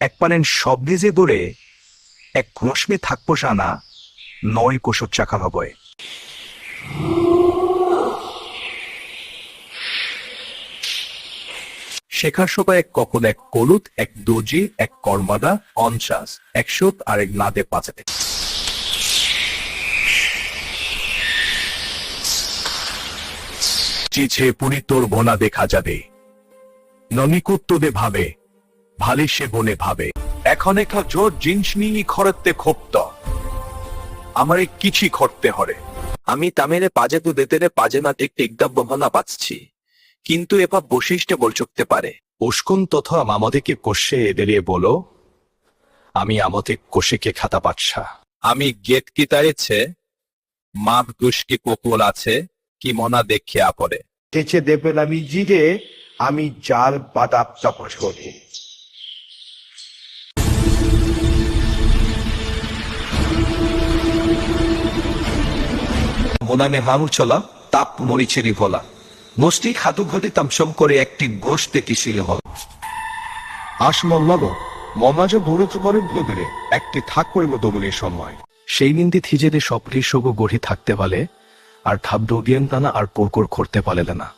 এক পানেন শব্দে যে দূরে এক রশ্মি থাকবো সানা নয় কোষর চাকা হবয়। শেখার সময় এক কখন এক কলুত এক দর্জি এক কর্মাদা অনচাস একশোত আর এক নাদে পাচাতে চিছে পুরি তোর বোনা দেখা যাবে ননিকুত্তদে ভাবে ভালে সে বনে ভাবে এখন একটা জোর জিনিস নিয়ে খরতে ক্ষোপ্ত আমারে কিছু করতে হরে আমি তামেরে পাজে তো দেতেরে পাজে না টেক টেকদাব বহনা পাচ্ছি কিন্তু এপা বৈশিষ্ট্য বল চুকতে পারে উস্কুন তথা আমাদেরকে কোষে এদেরিয়ে বলো আমি আমাদের কোষেকে খাতা পাচ্ছা আমি গেট কি তারেছে মাপ দুষ্টি কোকুল আছে কি মনা দেখে আপরে তেছে দেবেন আমি জিরে আমি জাল বাদাপ তপস করি মোনামে মামু চলা তাপ মরিচেরি ভোলা গোষ্ঠী খাদু ঘটে তামসম করে একটি গোষ্ঠ দেখিছিল হল আসমল্লাগ মমাজে ভরত করে ভোদরে একটি থাক করিব দমনের সময় সেই নিন্দি থিজেদের সপরি সগো গড়ি থাকতে পালে আর ঠাব ডোডিয়ান টানা আর পোরকোর করতে পারে না